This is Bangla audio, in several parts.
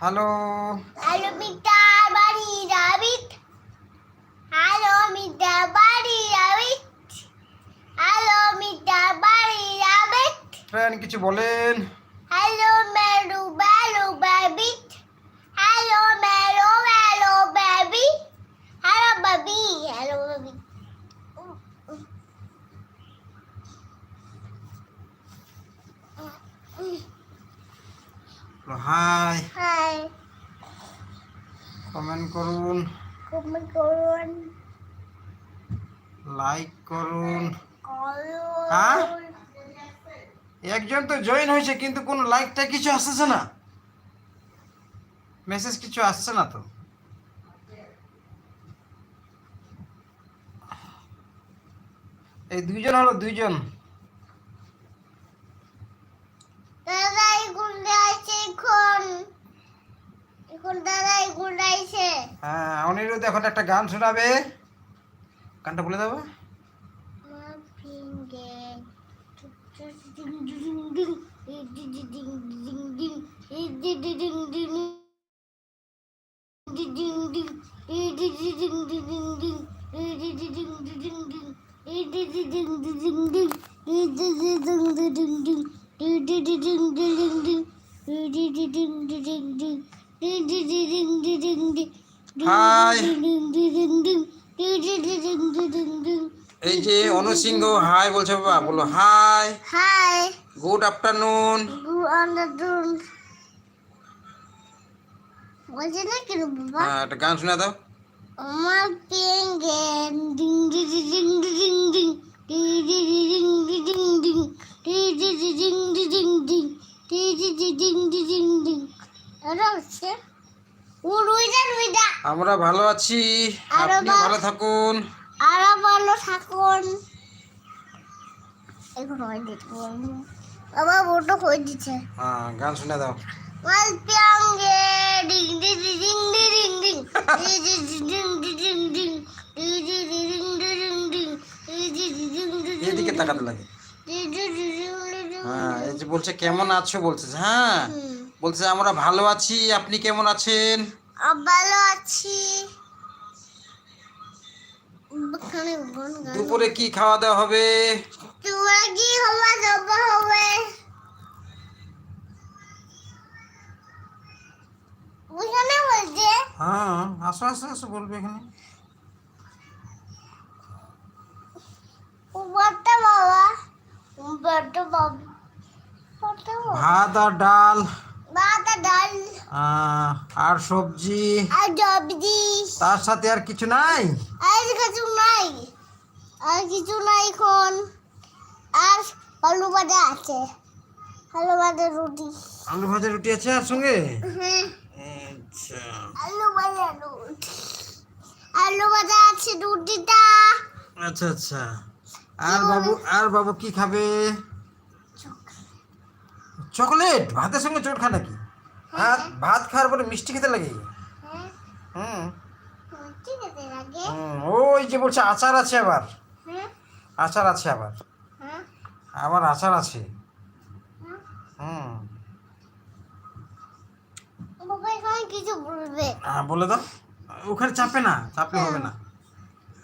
হ্যালো। হ্যালো মিস্টার বাড়ি রাবিট। হ্যালো মিস্টার বাড়ি রাবিট। হ্যালো মিস্টার বাড়ি রাবিট। ফ্রেন্ড কিছু বলেন। হ্যালো মেরু বেলু বেবিট। হ্যালো মেরু বেলু baby. Hello baby. Hello baby. Hi, hi, comment করুন, কমেন্ট করুন, লাইক করুন। করুন। হ্যাঁ? একজন তো জয়েন হয়েছে কিন্তু কোনো লাইকটা কিছু আসছে না, মেসেজ কিছু আসছে না তো। এই দুইজন হলো, দুইজন। দাদাই গুন্ডাইছে এখন। এখন দাদাই গুন্ডাইছে। হ্যাঁ, অনিরুদ্ধ এখন একটা গান শোনাবে, গানটা বলে দেবো। হাই, এই যে অনুসিংহ হাই বলছে, বাবা বলো hi. Hi, good afternoon. Good afternoon. বলছে না কেন বাবা? হ্যাঁ, একটা গান শোনা দাও। আমার পেঙ্গেন ডিং ডিং ডিং ডিং ডিং ডিং ডিং ডিং ডিং ডিং ডিং ডিং ডিং ডিং। এটা হচ্ছে উড়ুইটা উড়ুইটা। আমরা ভালো আছি, আরো আপনি ভালো থাকুন। আরো ভালো থাকুন। এখন হয়ে দিতে বলবো বাবা, ওটা হয়ে দিচ্ছে। হ্যাঁ, গান শুনে দাও। আমার পেঙ্গে ডিং ডিং ডিং ডিং ডিং ডিং ডিং ডিং ডিং এদিকে তাকাতে লাগে। হ্যাঁ, এই যে বলছে কেমন আছো বলছে। হ্যাঁ, বলছে আমরা ভালো আছি, আপনি কেমন আছেন? ভালো আছি। দুপুরে কি খাওয়া দাওয়া হবে? তোরা কি হওয়া যাবে হবে? ওখানে বলছে হ্যাঁ, আসো আসো আসো, বলবে এখানে। বড়টা বাবা, বড়টা বাবা, বড়টা বাবা। ভাত আর ডাল, ভাত আর ডাল আর সবজি, আর সবজি। তার সাথে আর কিছু নাই। আর কিছু নাই, আর কিছু নাই এখন। আর আলু ভাজা আছে, আলু ভাজা রুটি। আলু ভাজা রুটি আছে আর সঙ্গে। হ্যাঁ, আচ্ছা, আলু ভাজা রুটি, আলু ভাজা আছে রুটিটা। আচ্ছা আচ্ছা। আর বাবু কি খাবে? চকলেট ভাতের সঙ্গে চোট খা নাকি? ভাত খাওয়ার পরে মিষ্টি খেতে লাগে। হ্যাঁ, হুম ঠিক আছে লাগে। ওই যে বলছে আচার আছে আবার, হ্যাঁ, আচার আছে আবার, হ্যাঁ, আবার আচার আছে। হ্যাঁ। হুম, বাবা এখানে কিছু বলবে। হ্যাঁ বলে দাও। ওখানে চাপে না, চাপলে হবে না।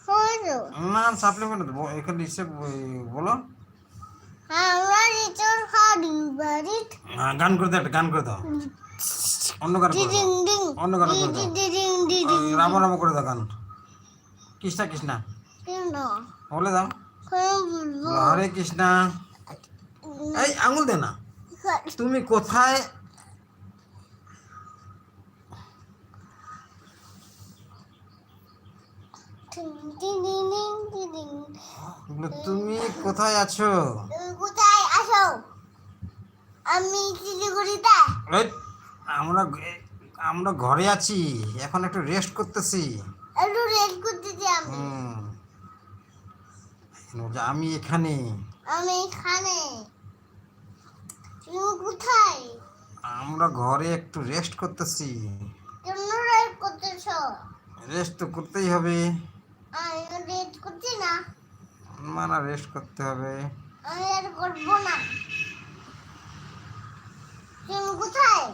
হলো না, চাপলে হবে না তো। এখানে এসে বলো। আমরা নিচর খাড়ি বাড়ি। গান করে দাও, একটা গান করে দাও। অন্য গান করে ডিং দাও, ডিং অন্য গান করে দাও। ডিং ডিং রাম রাম করে দাও গান। কৃষ্ণা কৃষ্ণা কেন বলে দাও। বলবো? হরে কৃষ্ণা। এই আঙুল দে না। তুমি কোথায়? তুমি কোথায় আছো? তুমি কোথায় আসো? আমি শিলিগুড়িতে। এই, আমরা আমরা ঘরে আছি, এখন একটু রেস্ট করতেছি। একটু রেড করতেছি আমি। আমি এখানে। আমি এখানে। তুমি কোথায়? আমরা ঘরে একটু রেস্ট করতেছি। কেন রেড করতেছ? রেস্ট তো করতেই হবে। আমি রেড করছি না। না, রেস্ট করতে হবে। আমি আর করবো না। তুমি কোথায়?